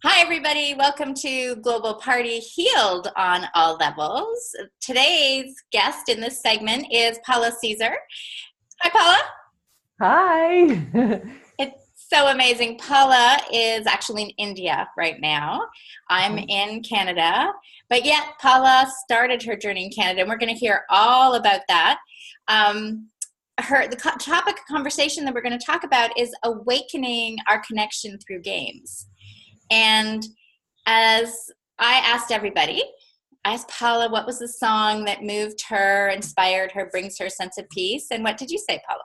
Hi, everybody. Welcome to Global Party Healed on All Levels. Today's guest in this segment is Paula Caesar. Hi, Paula. Hi. It's so amazing. Paula is actually in India right now. I'm in Canada, but yet Paula started her journey in Canada, and we're going to hear all about that. The topic of conversation that we're going to talk about is awakening our connection through games. And as I asked everybody, I asked Paula what was the song that moved her, inspired her, brings her a sense of peace. And what did you say, Paula?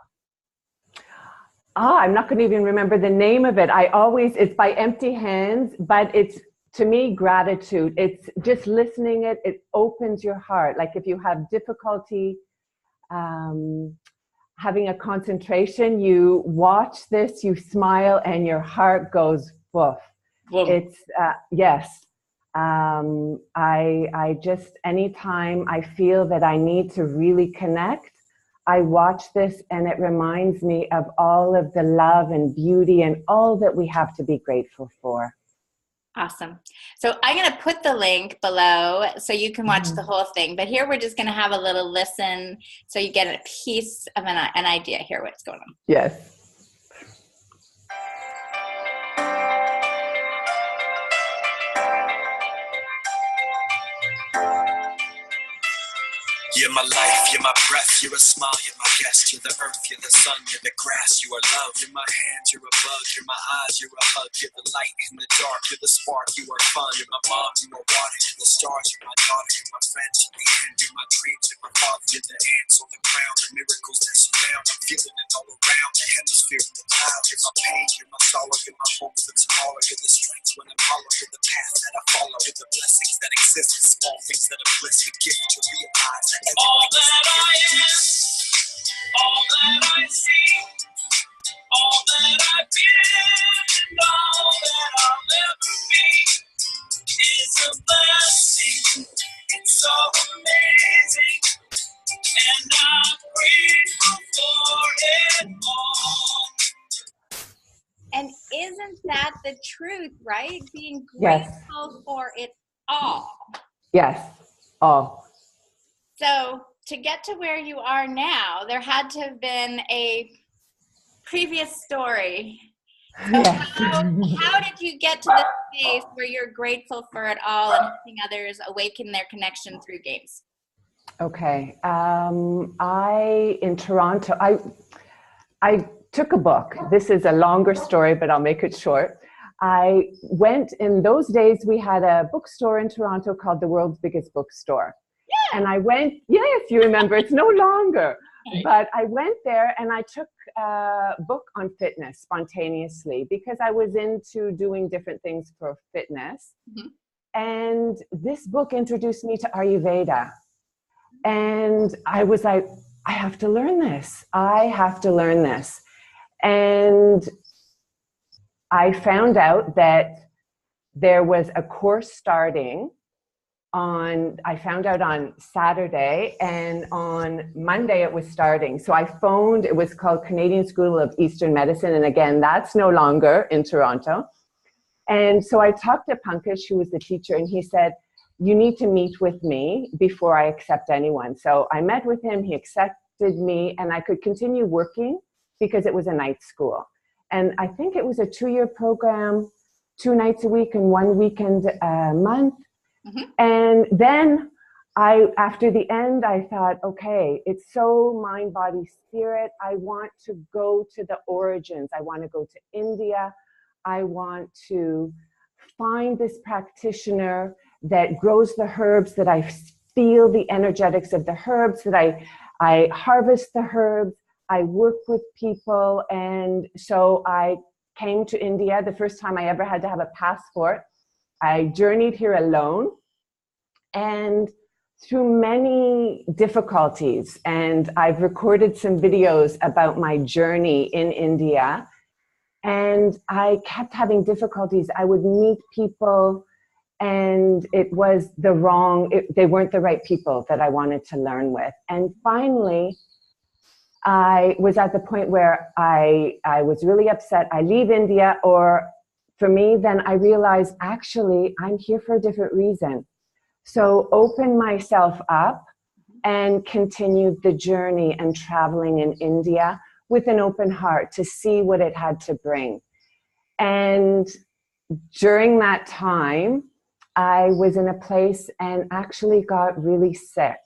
I'm not going to even remember the name of it. It's by Empty Hands, but it's, to me, gratitude. It's just listening it opens your heart. Like if you have difficulty having a concentration, you watch this, you smile, and your heart goes woof. Whoa. It's, yes. I just, anytime I feel that I need to really connect, I watch this and it reminds me of all of the love and beauty and all that we have to be grateful for. Awesome. So I'm going to put the link below so you can watch the whole thing. But here we're just going to have a little listen so you get a piece of an idea here what's going on. Yes. You're my life, you're my breath, you're a smile, you're my guest, you're the earth, you're the sun, you're the grass, you are love, you're my hands, you're a bug, you're my eyes, you're a hug, you're the light in the dark, you're the spark, you are fun, you're my mom, you're my water, you're the stars, you're my daughter, you're my friends, you're the end, you're my dreams, you're my father, you're the ants on the ground, the miracles that surround, I'm feeling it all around, the hemisphere and the clouds, you're my pain, you're my sorrow, you're my hope for tomorrow, you're the strength when I'm hollow, you're the path that I follow, you're the blessings that exist, the small things that are bliss, the gift to realize that all that I am, all that I see, all that I've been, all that I'll ever be is a blessing. It's so amazing, and I'm grateful for it all. And isn't that the truth, right? Being Yes. grateful for it all. Yes. All. So to get to where you are now, there had to have been a previous story. So Yes. how did you get to this space where you're grateful for it all and helping others awaken their connection through games? Okay. In Toronto, I took a book. This is a longer story, but I'll make it short. I went, in those days, we had a bookstore in Toronto called the world's biggest bookstore. Yeah. And I went, yes, you remember, it's no longer. Right. But I went there and I took a book on fitness spontaneously because I was into doing different things for fitness. Mm-hmm. And this book introduced me to Ayurveda. And I was like, I have to learn this. I have to learn this. And I found out that there was a course starting I found out on Saturday, and on Monday it was starting. So I phoned, it was called Canadian School of Eastern Medicine. And again, that's no longer in Toronto. And so I talked to Pankaj, who was the teacher, and he said, you need to meet with me before I accept anyone. So I met with him, he accepted me, and I could continue working because it was a night school. And I think it was a 2-year program, 2 nights a week and 1 weekend a month. Mm-hmm. And then after the end, I thought, okay, it's so mind, body, spirit. I want to go to the origins. I want to go to India. I want to find this practitioner that grows the herbs, that I feel the energetics of the herbs, that I harvest the herbs, I work with people. And so I came to India the first time I ever had to have a passport. I journeyed here alone, and through many difficulties, and I've recorded some videos about my journey in India, and I kept having difficulties. I would meet people and it was they weren't the right people that I wanted to learn with. And finally, I was at the point where I was really upset. I leave India or for me, then I realized actually I'm here for a different reason. So open myself up and continued the journey and traveling in India with an open heart to see what it had to bring. And during that time, I was in a place and actually got really sick.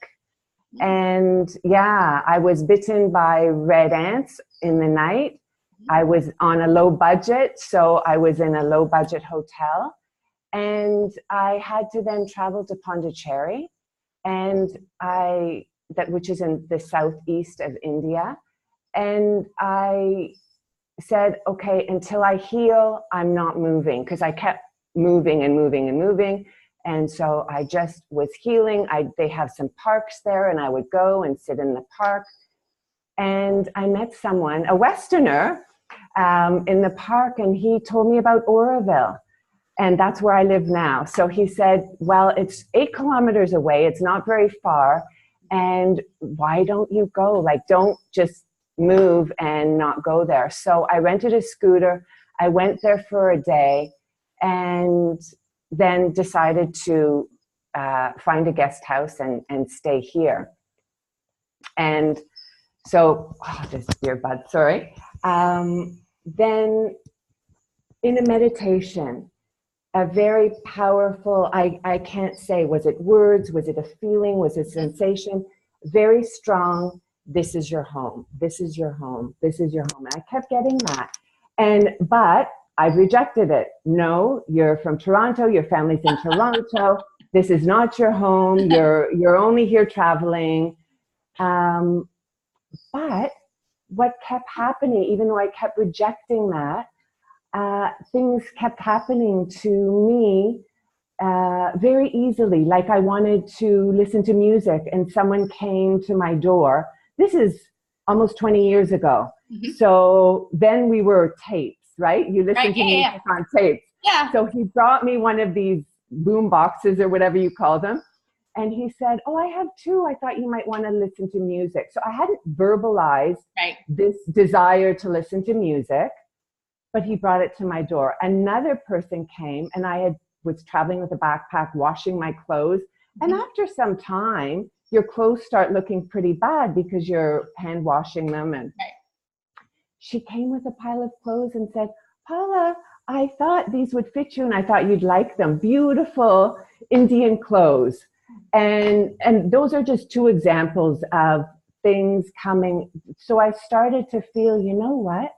And yeah, I was bitten by red ants in the night. I was on a low budget, so I was in a low budget hotel. And I had to then travel to Pondicherry, which is in the southeast of India. And I said, okay, until I heal, I'm not moving, because I kept moving and moving and moving. And so I just was healing. They have some parks there, and I would go and sit in the park. And I met someone, a Westerner, in the park, and he told me about Oroville. And that's where I live now. So he said, well, it's 8 kilometers away. It's not very far. And why don't you go? Like, don't just move and not go there. So I rented a scooter. I went there for a day and then decided to find a guest house and stay here. And so, this earbud, sorry. Then in a meditation, a very powerful, I can't say, was it words, was it a feeling, was it a sensation, very strong, this is your home, this is your home, this is your home. And I kept getting that. But I rejected it. No, you're from Toronto, your family's in Toronto, this is not your home, you're only here traveling. But what kept happening, even though I kept rejecting that, things kept happening to me very easily. Like I wanted to listen to music and someone came to my door. This is almost 20 years ago. Mm-hmm. So then we were tapes, right? You listen to music on tapes. Yeah. So he brought me one of these boom boxes or whatever you call them. And he said, oh, I have 2. I thought you might want to listen to music. So I hadn't verbalized this desire to listen to music. But he brought it to my door. Another person came, and I was traveling with a backpack, washing my clothes. And after some time, your clothes start looking pretty bad because you're hand washing them. And she came with a pile of clothes and said, Paula, I thought these would fit you, and I thought you'd like them. Beautiful Indian clothes. And those are just 2 examples of things coming. So I started to feel, you know what?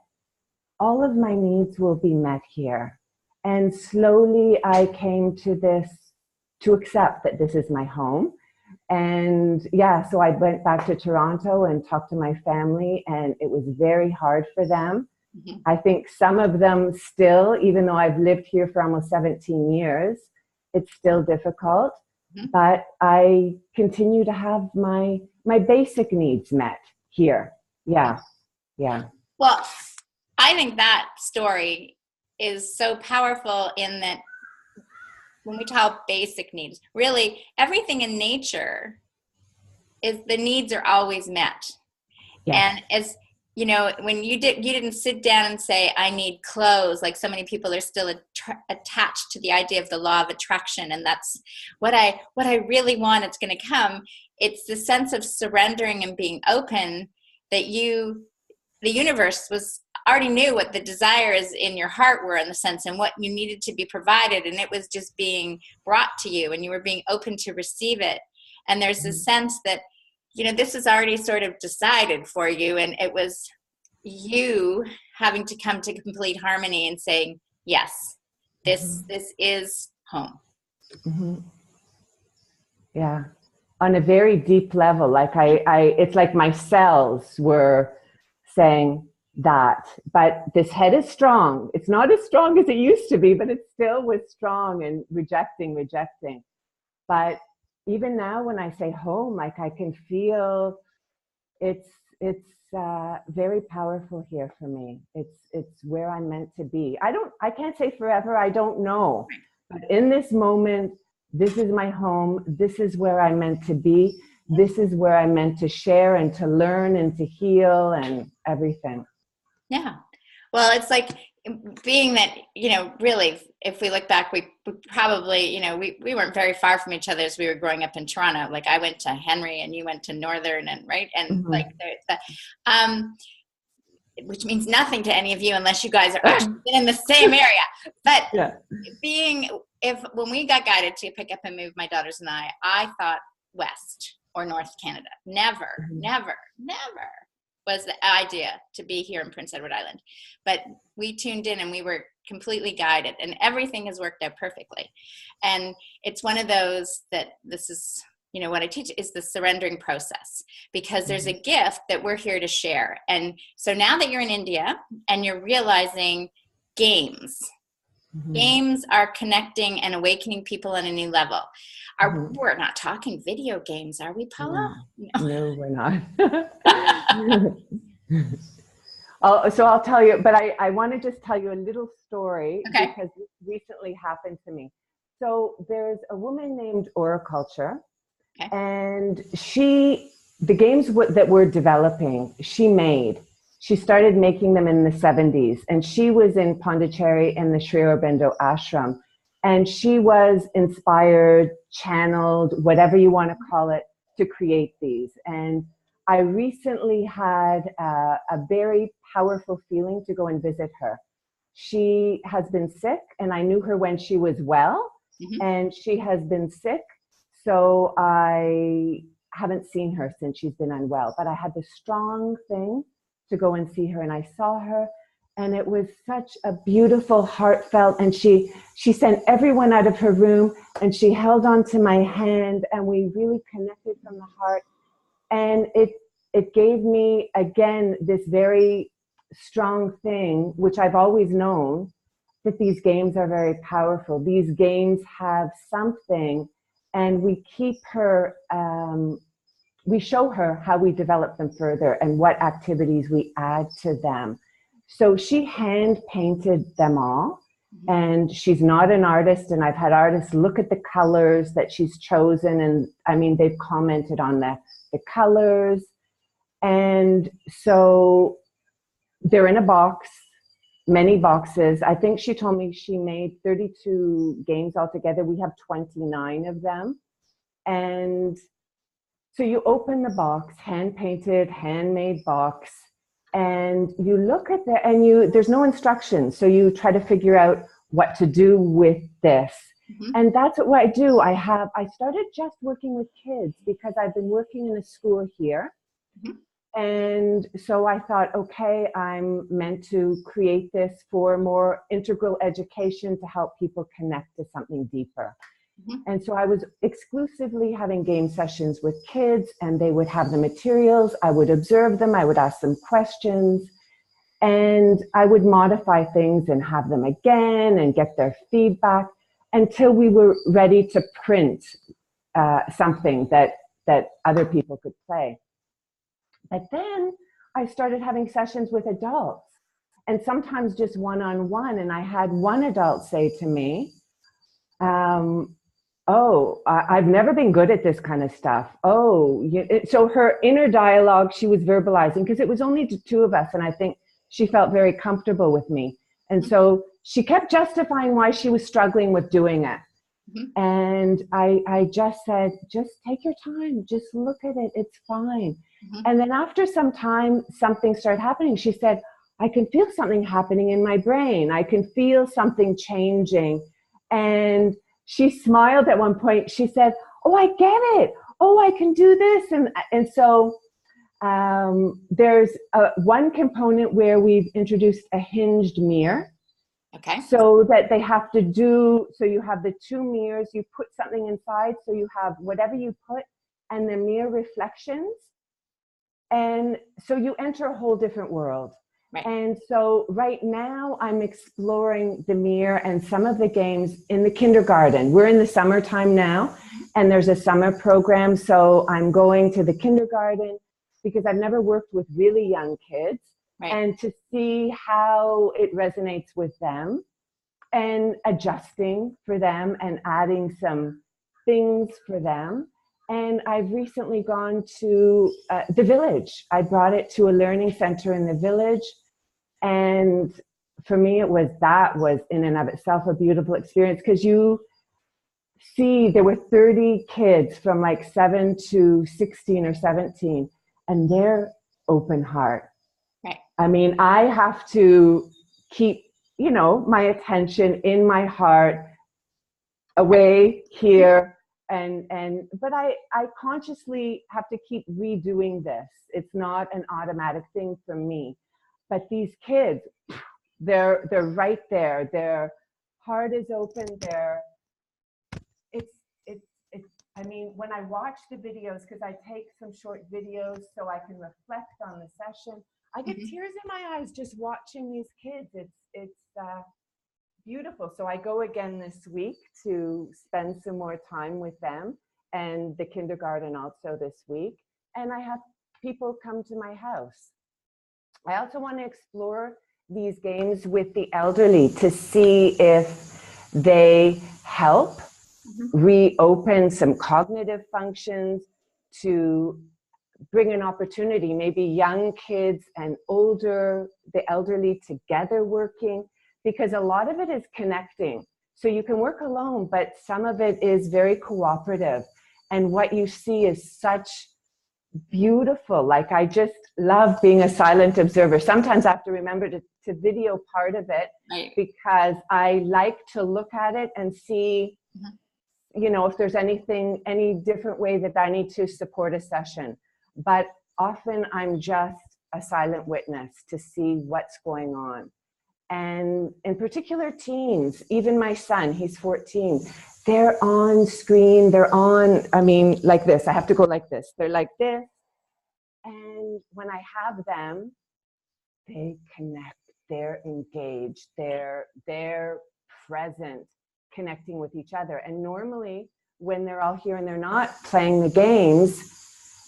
All of my needs will be met here. And slowly I came to accept that this is my home. And yeah, so I went back to Toronto and talked to my family, and it was very hard for them. Mm-hmm. I think some of them still, even though I've lived here for almost 17 years, it's still difficult. Mm-hmm. But I continue to have my basic needs met here. Yeah. Yeah. Well, I think that story is so powerful in that when we talk about basic needs, really everything in nature is the needs are always met. Yes. And as you know, when you didn't sit down and say, I need clothes, like so many people are still attached to the idea of the law of attraction. And that's what I really want. It's going to come. It's the sense of surrendering and being open that the universe already knew what the desires in your heart were, in the sense, and what you needed to be provided. And it was just being brought to you, and you were being open to receive it. And there's this sense that, you know, this is already sort of decided for you. And it was you having to come to complete harmony and saying, yes, this is home. Mm-hmm. Yeah. On a very deep level, like it's like my cells were saying that, but this head is strong. It's not as strong as it used to be, but it still was strong and rejecting. But even now when I say home, like I can feel it's very powerful here for me. It's where I'm meant to be. I can't say forever, I don't know. But in this moment, this is my home. This is where I'm meant to be. This is where I'm meant to share and to learn and to heal and everything. Yeah. Well, it's like being that, really, if we look back, we probably, we weren't very far from each other as we were growing up in Toronto. Like I went to Henry and you went to Northern, and right. And like there's that, which means nothing to any of you unless you guys are actually in the same area. But when we got guided to pick up and move my daughters and I thought West or North Canada. Never was the idea to be here in Prince Edward Island. But we tuned in and we were completely guided, and everything has worked out perfectly. And it's one of those that this is, what I teach is the surrendering process, because there's a gift that we're here to share. And so now that you're in India and you're realizing games are connecting and awakening people on a new level. We're not talking video games, are we, Paula? No, we're not. So I'll tell you, but I want to just tell you a little story because this recently happened to me. So there's a woman named Oraculture, and the games that we're developing, she started making them in the 70s, and she was in Pondicherry in the Sri Aurobindo ashram, and she was inspired, channeled, whatever you want to call it, to create these. And I recently had a very powerful feeling to go and visit her. She has been sick, and I knew her when she was well, and she has been sick. So I haven't seen her since she's been unwell, but I had this strong thing to go and see her, and I saw her, and it was such a beautiful, heartfelt, and she sent everyone out of her room, and she held on to my hand, and we really connected from the heart. And it gave me, again, this very strong thing, which I've always known, that these games are very powerful. These games have something, and we keep her, we show her how we develop them further and what activities we add to them. So she hand painted them all, and she's not an artist, and I've had artists look at the colors that she's chosen, and I mean, they've commented on the colors. And so they're in a box, many boxes. I think she told me she made 32 games altogether. We have 29 of them. And so you open the box, hand-painted, handmade box, and you look at there's no instructions. So you try to figure out what to do with this. And that's what I do. I started just working with kids because I've been working in a school here. And so I thought, okay, I'm meant to create this for more integral education to help people connect to something deeper. And so I was exclusively having game sessions with kids, and they would have the materials. I would observe them. I would ask them questions, and I would modify things and have them again and get their feedback until we were ready to print something that other people could play. But then I started having sessions with adults, and sometimes just one-on-one. And I had one adult say to me, I've never been good at this kind of stuff. So her inner dialogue, she was verbalizing, because it was only the two of us, and I think she felt very comfortable with me. And so she kept justifying why she was struggling with doing it. And I just said, just take your time, just look at it, it's fine. And then after some time, something started happening. She said, I can feel something happening in my brain. I can feel something changing. And she smiled at one point. She said, oh, I get it. Oh, I can do this. And so there's one component where we've introduced a hinged mirror. Okay. So that they have to do, so you have the two mirrors, you put something inside, so you have whatever you put and the mirror reflections. And so you enter a whole different world. Right. And so right now I'm exploring the mirror and some of the games in the kindergarten. We're in the summertime now, and there's a summer program. So I'm going to the kindergarten because I've never worked with really young kids. Right. And to see how it resonates with them and adjusting for them and adding some things for them. And I've recently gone to the village. I brought it to a learning center in the village. And for me, that was in and of itself a beautiful experience, because you see there were 30 kids from like 7 to 16 or 17, and they're open heart. Right. I mean, I have to keep, my attention in my heart, away here, but I consciously have to keep redoing this. It's not an automatic thing for me. But these kids, they're right there. Their heart is open. It's I mean, when I watch the videos, because I take some short videos so I can reflect on the session, I get tears in my eyes just watching these kids. It's beautiful. So I go again this week to spend some more time with them, and the kindergarten also this week. And I have people come to my house. I also want to explore these games with the elderly to see if they help reopen some cognitive functions, to bring an opportunity, maybe young kids and the elderly together working, because a lot of it is connecting. So you can work alone, but some of it is very cooperative. And what you see is such beautiful. Like, I just love being a silent observer. Sometimes I have to remember to video part of it, Right. because I like to look at it and see, if there's any different way that I need to support a session. But often I'm just a silent witness to see what's going on. And in particular, teens, even my son, he's 14, they're on screen, like this. I have to go like this. They're like this. And when I have them, they connect, they're engaged, they're present, connecting with each other. And normally when they're all here and they're not playing the games,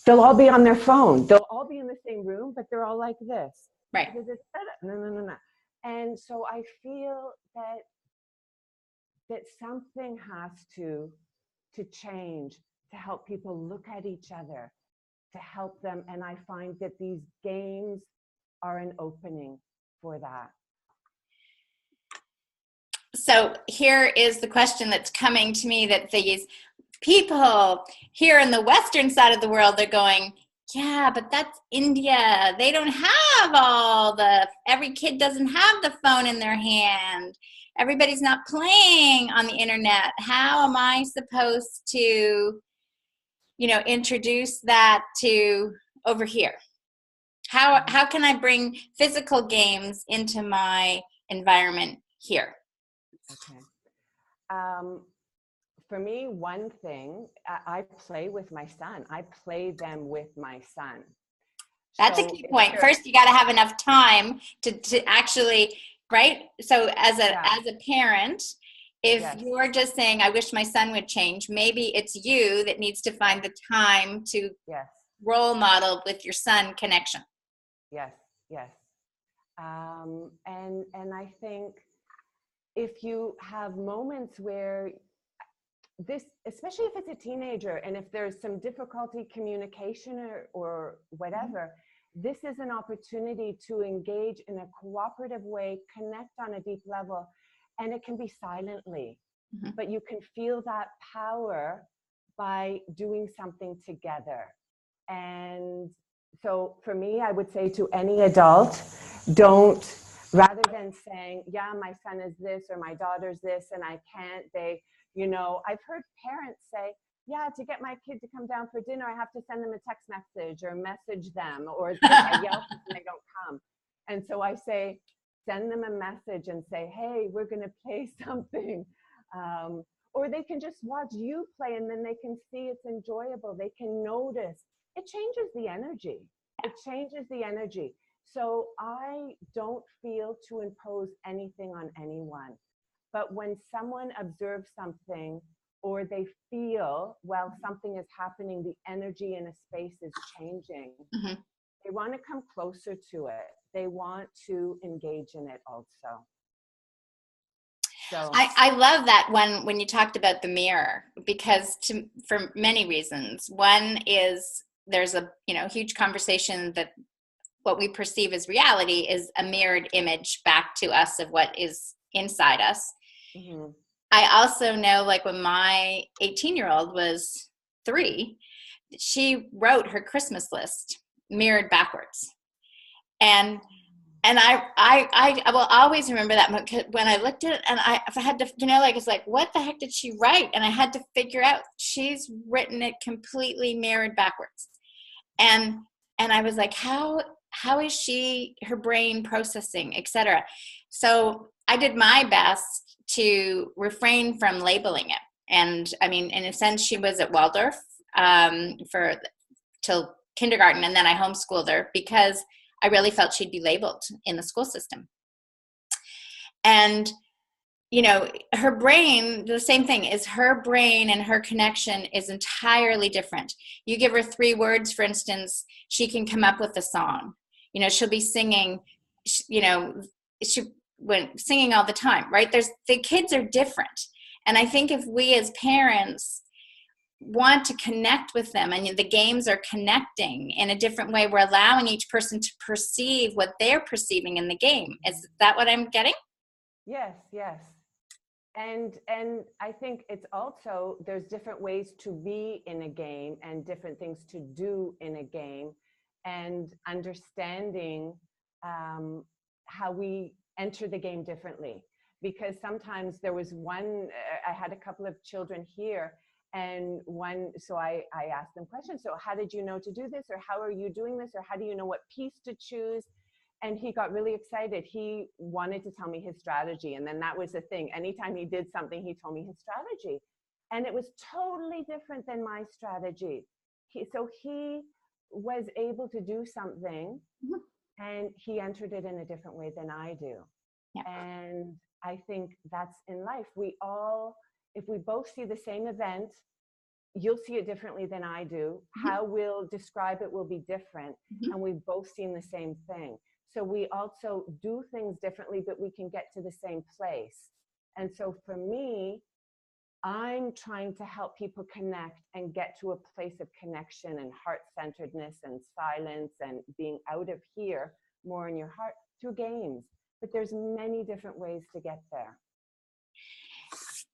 they'll all be on their phone. They'll all be in the same room, but they're all like this. Right. Because it's no. And so I feel that something has to change to help people look at each other, to help them. And I find that these games are an opening for that. So here is the question that's coming to me, that these people here in the Western side of the world, they're going, yeah, but that's India. They don't have every kid doesn't have the phone in their hand. Everybody's not playing on the internet. How am I supposed to, introduce that to over here? How can I bring physical games into my environment here? Okay. For me, one thing, I play with my son. I play them with my son. That's a key point. First, you got to have enough time to actually, right? So as a parent, if you're just saying, I wish my son would change, maybe it's you that needs to find the time to role model with your son connection. Yes. And I think if you have moments where especially if it's a teenager, and if there's some difficulty communication or whatever, this is an opportunity to engage in a cooperative way, connect on a deep level, and it can be silently, but you can feel that power by doing something together. And so for me, I would say to any adult, rather than saying, yeah, my son is this or my daughter's this and I can't, I've heard parents say, yeah, to get my kid to come down for dinner, I have to send them a text message or message them, or I yell at them and they don't come. And so I say, send them a message and say, hey, we're going to play something. Or they can just watch you play, and then they can see it's enjoyable. They can notice. It changes the energy. So I don't feel to impose anything on anyone. But when someone observes something, or they feel, while something is happening, the energy in a space is changing, they want to come closer to it. They want to engage in it also. So I love that when you talked about the mirror, because for many reasons. One is there's a huge conversation that what we perceive as reality is a mirrored image back to us of what is inside us. Mm-hmm. I also know, like, when my 18-year-old was 3, she wrote her Christmas list mirrored backwards. And I will always remember that when I looked at it, and I had to, like, it's like, what the heck did she write? And I had to figure out she's written it completely mirrored backwards. And I was like, how is her brain processing, etc. So I did my best to refrain from labeling it. And I mean, in a sense, she was at Waldorf till kindergarten, and then I homeschooled her because I really felt she'd be labeled in the school system. And, her brain, the same thing, is her brain and her connection is entirely different. You give her 3 words, for instance, she can come up with a song. She'll be singing, when singing all the time, right? The kids are different. And I think if we as parents want to connect with them, and the games are connecting in a different way, we're allowing each person to perceive what they're perceiving in the game. Is that what I'm getting? Yes. And I think it's also, there's different ways to be in a game and different things to do in a game, and understanding how we enter the game differently. Because sometimes there was I had a couple of children here, and so I asked them questions. So how did you know to do this? Or how are you doing this? Or how do you know what piece to choose? And he got really excited. He wanted to tell me his strategy. And then that was the thing. Anytime he did something, he told me his strategy. And it was totally different than my strategy. So he was able to do something, and he entered it in a different way than I do. Yeah. And I think that's in life. If we both see the same event, you'll see it differently than I do. Mm-hmm. How we'll describe it will be different. Mm-hmm. And we've both seen the same thing. So we also do things differently, but we can get to the same place. And so for me, I'm trying to help people connect and get to a place of connection and heart-centeredness and silence and being out of here, more in your heart, through games. But there's many different ways to get there.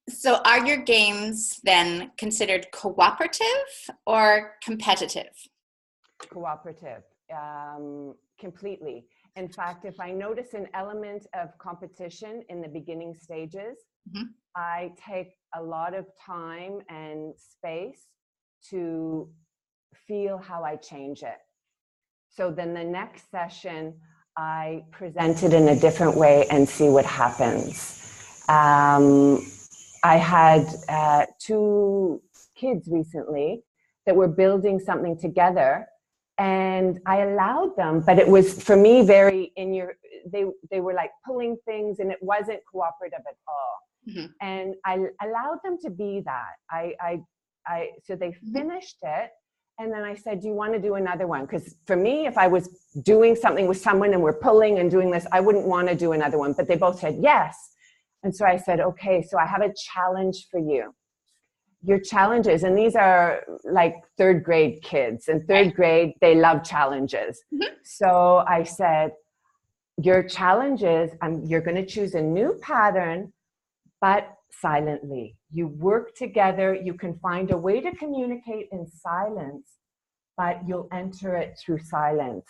So are your games then considered cooperative or competitive? Cooperative, completely. In fact, if I notice an element of competition in the beginning stages, mm-hmm. I take a lot of time and space to feel how I change it. So then the next session, I present it in a different way and see what happens. I had 2 kids recently that were building something together, and I allowed them, but it was for me very they were like pulling things, and it wasn't cooperative at all. Mm-hmm. And I allowed them to be that. So they finished it, and then I said, do you want to do another one? Because for me, if I was doing something with someone and we're pulling and doing this, I wouldn't want to do another one, but they both said yes. And so I said, okay, so I have a challenge for you. Your challenges, and these are like 3rd grade kids. In 3rd grade, they love challenges. Mm-hmm. So I said, your challenges, you're going to choose a new pattern, but silently. You work together. You can find a way to communicate in silence, but you'll enter it through silence.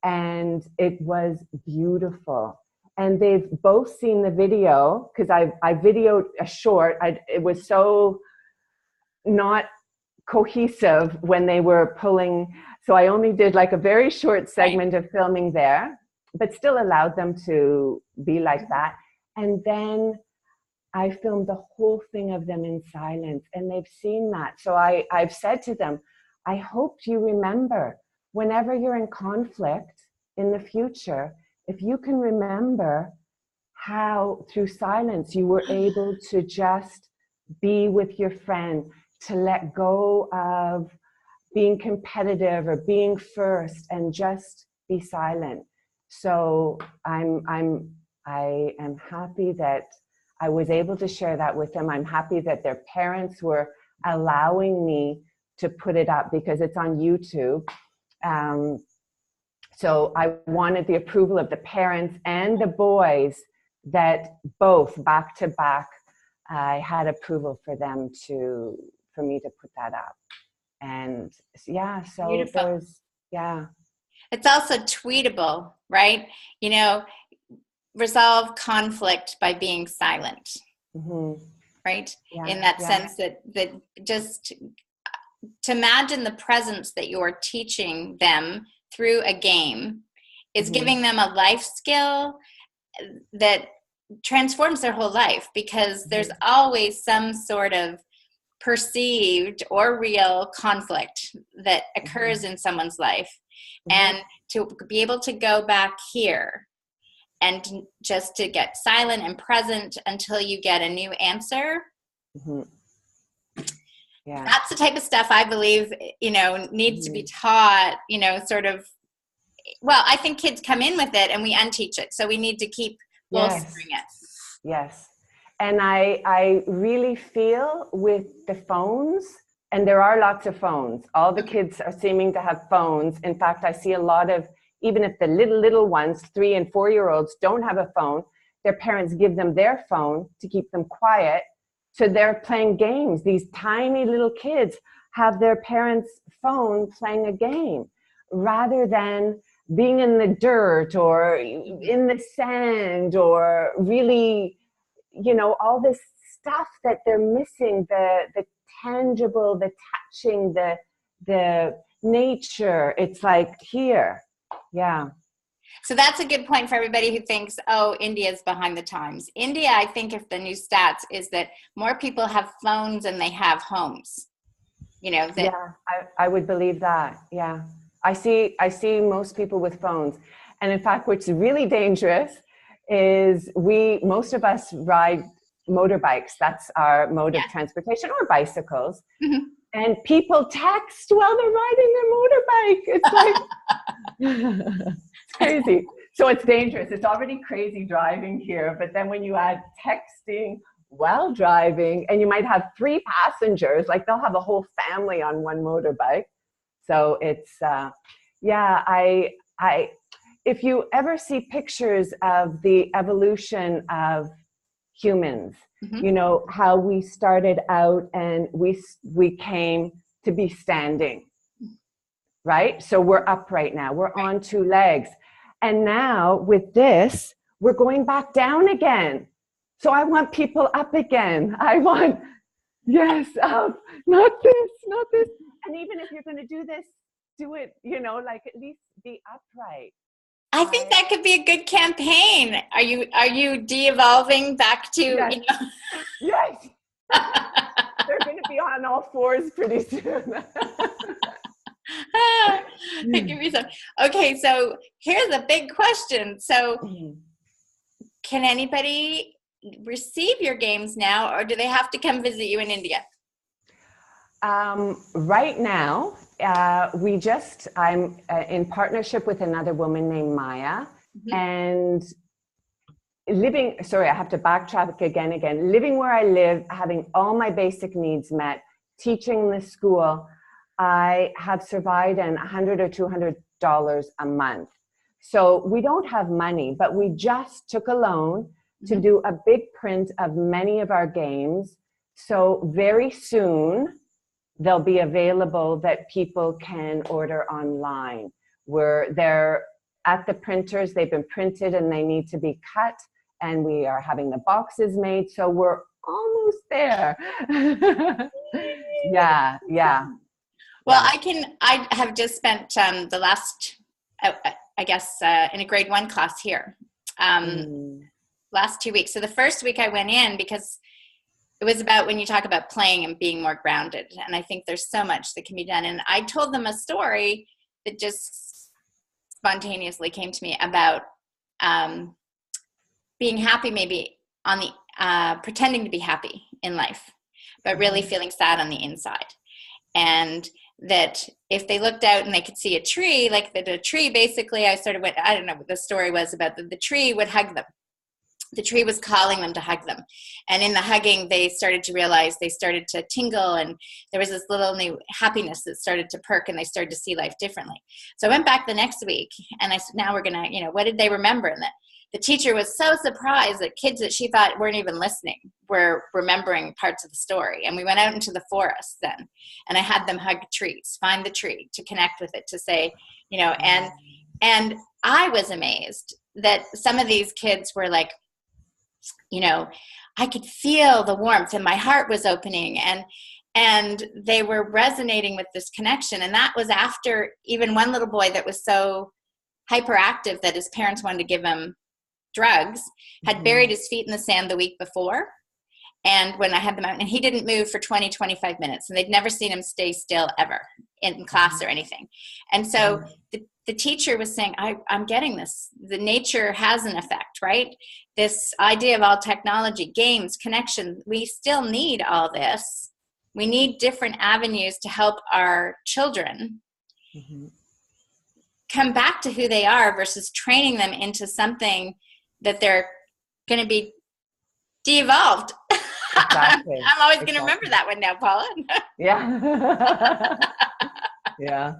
And it was beautiful. And they've both seen the video, because I videoed a short. It was so not cohesive when they were pulling. So I only did like a very short segment of filming there, but still allowed them to be like that. And then I filmed the whole thing of them in silence, and they've seen that. So I've said to them, I hope you remember, whenever you're in conflict in the future, if you can remember how through silence you were able to just be with your friend, to let go of being competitive or being first and just be silent. So I am happy that I was able to share that with them. I'm happy that their parents were allowing me to put it up, because it's on YouTube. So I wanted the approval of the parents and the boys, that both back to back, I had approval for me to put that up. And yeah, so Beautiful. yeah. It's also tweetable, right? You know, resolve conflict by being silent, right? Yeah, In that yeah. sense that just to imagine the presence that you're teaching them through a game is giving them a life skill that transforms their whole life, because there's always some sort of perceived or real conflict that occurs in someone's life. And to be able to go back here and just to get silent and present until you get a new answer. Yeah. That's the type of stuff I believe, needs to be taught, sort of. Well, I think kids come in with it and we unteach it. So we need to keep bolstering it. Yes. And I really feel with the phones, and there are lots of phones. All the kids are seeming to have phones. In fact, I see a lot of, even if the little ones, 3 and 4-year-olds, don't have a phone, their parents give them their phone to keep them quiet. So they're playing games. These tiny little kids have their parents' phone playing a game, rather than being in the dirt or in the sand, or really, all this stuff that they're missing, the tangible, the touching, the nature. It's like here. Yeah. So that's a good point for everybody who thinks, oh, India's behind the times. India, I think, if the new stats is that more people have phones than they have homes. I would believe that. Yeah. I see most people with phones. And in fact, what's really dangerous is most of us ride motorbikes. That's our mode of transportation, or bicycles. And people text while they're riding their motorbike. It's like, it's crazy. So it's dangerous. It's already crazy driving here. But then when you add texting while driving, and you might have 3 passengers, like they'll have a whole family on one motorbike. So it's, if you ever see pictures of the evolution of humans, how we started out and we came to be standing, right? So we're upright now, we're on 2 legs. And now with this, we're going back down again. So I want people up again. I want, up, not this. And even if you're going to do this, do it, like at least be upright. I think that could be a good campaign. Are you de-evolving back to, Yes. They're going to be on all 4s pretty soon. Give me some. Okay, so here's a big question. So can anybody receive your games now, or do they have to come visit you in India? Right now, I'm in partnership with another woman named Maya, and I have to backtrack again, living where I live, having all my basic needs met, teaching the school, I have survived on $100 or $200 a month. So we don't have money, but we just took a loan to do a big print of many of our games. So very soon, they'll be available that people can order online. They're at the printers, they've been printed and they need to be cut, and we are having the boxes made, so we're almost there. Yeah. Well, I have just spent the last, in a grade 1 class here, last 2 weeks. So the first week I went in because it was about when you talk about playing and being more grounded. And I think there's so much that can be done. And I told them a story that just spontaneously came to me about being happy, maybe on the pretending to be happy in life, but really feeling sad on the inside. And that if they looked out and they could see a tree, like that a tree basically, I don't know what the story was about, the tree would hug them. the tree was calling them to hug them. And in the hugging, they started to realize, they started to tingle, and there was this little new happiness that started to perk, and they started to see life differently. So I went back the next week, and I said, now we're going to, what did they remember? And the teacher was so surprised that kids that she thought weren't even listening were remembering parts of the story. And we went out into the forest then, and I had them hug trees, find the tree, to connect with it, to say, and I was amazed that some of these kids were like, I could feel the warmth, and my heart was opening, and they were resonating with this connection. And that was after even one little boy that was so hyperactive that his parents wanted to give him drugs, had buried his feet in the sand the week before. And when I had them out, and he didn't move for 20, 25 minutes, and they'd never seen him stay still ever in class or anything. And so the teacher was saying, I'm getting this. The nature has an effect, right? This idea of all technology, games, connection, we still need all this. We need different avenues to help our children come back to who they are, versus training them into something that they're going to be de-evolved. Exactly. I'm always going to remember that one now, Paula. Yeah. Yeah.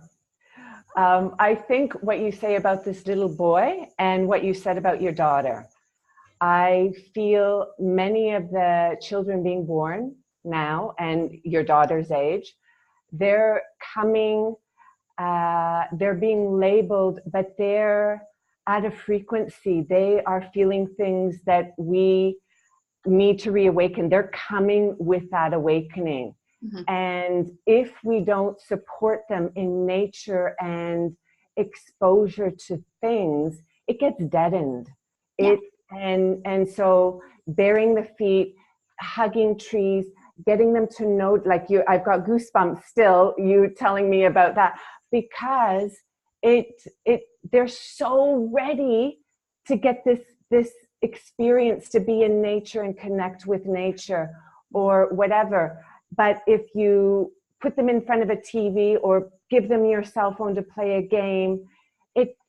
I think what you say about this little boy and what you said about your daughter, I feel many of the children being born now and your daughter's age, they're coming, they're being labeled, but they're at a frequency. They are feeling things that we need to reawaken. They're coming with that awakening. And if we don't support them in nature and exposure to things, it gets deadened. And so burying the feet, hugging trees, getting them to know, like I've got goosebumps still, you telling me about that, because they're so ready to get this experience, to be in nature and connect with nature or whatever. But if you put them in front of a TV or give them your cell phone to play a game,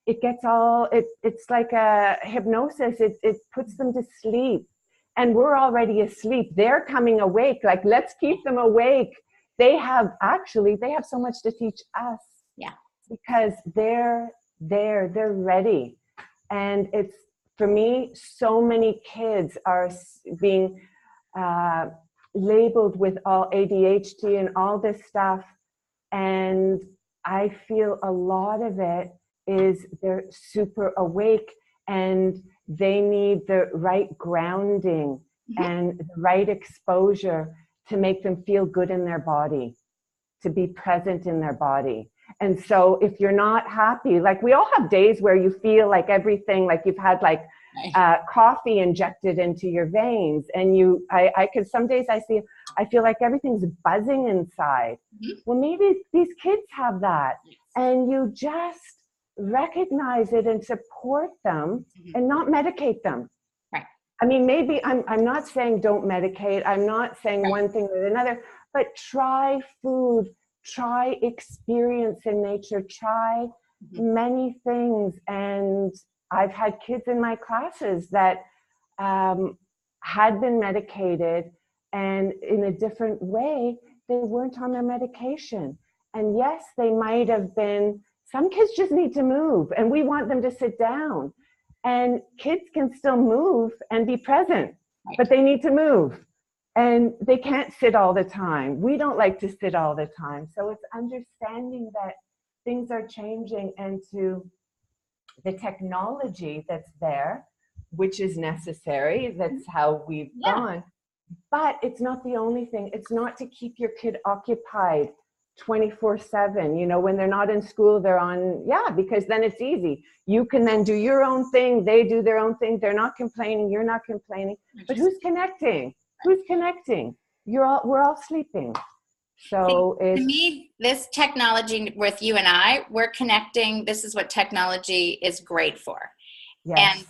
it gets all, it's like a hypnosis. It puts them to sleep, and we're already asleep. They're coming awake. Like, let's keep them awake. They have so much to teach us. Yeah. Because they're ready. And it's, for me, so many kids are being labeled with all ADHD and all this stuff. And I feel a lot of it is they're super awake, and they need the right grounding and the right exposure to make them feel good in their body, to be present in their body. And so if you're not happy, like we all have days where you feel like everything, like you've had like coffee injected into your veins, and I could, some days I feel like everything's buzzing inside. Well, maybe these kids have that, and you just recognize it and support them and not medicate them. Right. I mean, maybe I'm not saying don't medicate. I'm not saying one thing or another, but try food, try experience in nature, try many things. And I've had kids in my classes that had been medicated, and in a different way, they weren't on their medication. And yes, they might have been, some kids just need to move, and we want them to sit down. And kids can still move and be present, but they need to move. And they can't sit all the time. We don't like to sit all the time. So it's understanding that things are changing, and to the technology that's there, which is necessary. That's how we've gone. But it's not the only thing. It's not to keep your kid occupied 24/7. You know, when they're not in school, they're on, because then it's easy. You can then do your own thing. They do their own thing. They're not complaining. You're not complaining. But who's connecting? Who's connecting? We're all sleeping. So to me, this technology with you and I, we're connecting. This is what technology is great for. Yes.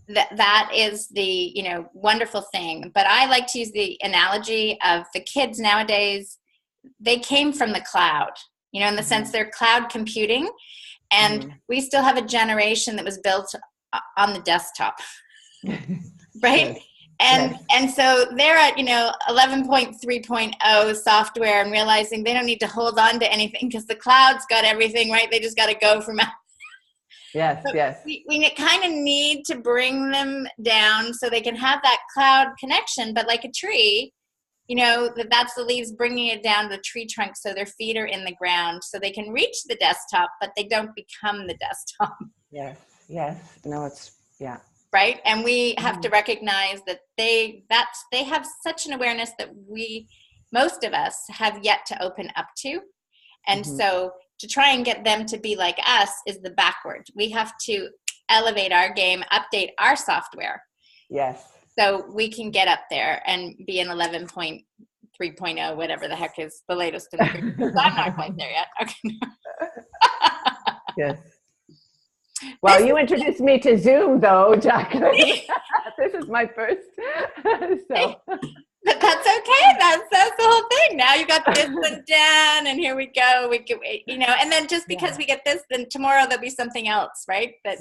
And that is the, wonderful thing. But I like to use the analogy of the kids nowadays. They came from the cloud, in the sense they're cloud computing. And we still have a generation that was built on the desktop. right? Good. And Yes. and so they're at 11.3.0 software and realizing they don't need to hold on to anything because the cloud's got everything, right? They just got to go from Yes, but yes. we kind of need to bring them down so they can have that cloud connection. But like a tree, that's the leaves bringing it down to the tree trunk so their feet are in the ground so they can reach the desktop, but they don't become the desktop. Yes, yes. No, yeah. Right? And we have to recognize that they have such an awareness that most of us have yet to open up to. And so to try and get them to be like us is the backward. We have to elevate our game, update our software. Yes. So we can get up there and be an 11.3.0, whatever the heck is the latest in the group. I'm not quite there yet. Okay. Yes. Well, you introduced me to Zoom, though, Jacqueline. This is my first. So. But that's okay. That's the whole thing. Now you got this one down, and here we go. We can, and then just because we get this, then tomorrow there'll be something else, right? That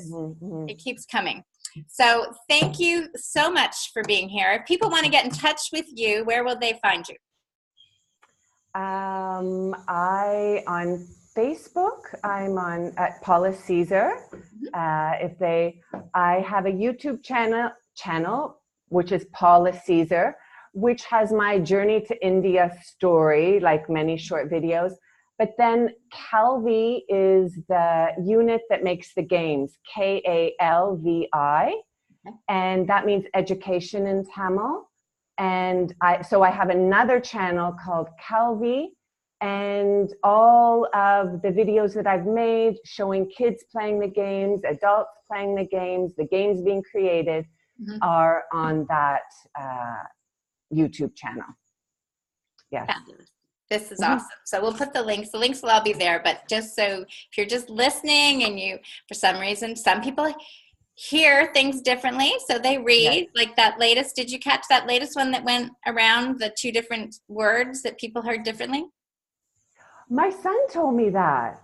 it keeps coming. So thank you so much for being here. If people want to get in touch with you, where will they find you? On Facebook, I'm at Paula Caesar. I have a YouTube channel, which is Paula Caesar, which has my journey to India story, like many short videos. But then Calvi is the unit that makes the games, Kalvi, and that means education in Tamil. And so I have another channel called Calvi, and all of the videos that I've made showing kids playing the games, adults playing the games being created are on that YouTube channel. Yes. Fabulous. This is awesome. So we'll put the links will all be there, but just so if you're just listening and you, for some reason, some people hear things differently. So they read like that latest. Did you catch that latest one that went around, the 2 different words that people heard differently? My son told me that.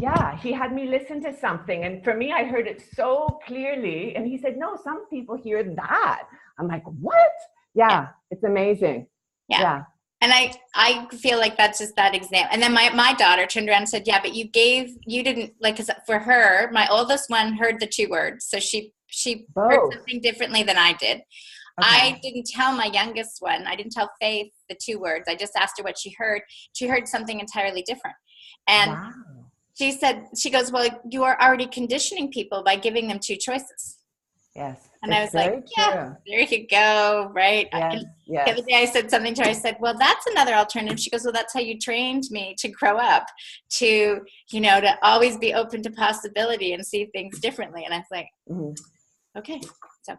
Yeah, he had me listen to something. And for me, I heard it so clearly. And he said, no, some people hear that. I'm like, what? Yeah. It's amazing. Yeah. And I feel like that's just that example. And then my daughter turned around and said, yeah, but you didn't, like, cause for her, my oldest one heard the 2 words. So she heard something differently than I did. Okay. I didn't tell my youngest one, I didn't tell Faith the 2 words. I just asked her what she heard. She heard something entirely different. And she said, she goes, well, you are already conditioning people by giving them 2 choices. Yes. And I was like, yeah, there you go. Right. Yes, The other day I said something to her. I said, well, that's another alternative. She goes, well, that's how you trained me to grow up, to always be open to possibility and see things differently. And I was like, okay. So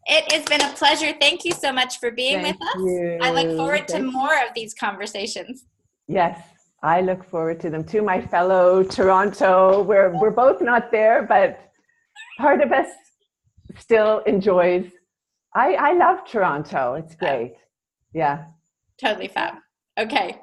it has been a pleasure. Thank you so much for being with us. I look forward to more of these conversations. Yes. I look forward to them too. My fellow Toronto, we're both not there, but part of us still enjoys. I love Toronto. It's great. Yeah. Totally fab. Okay.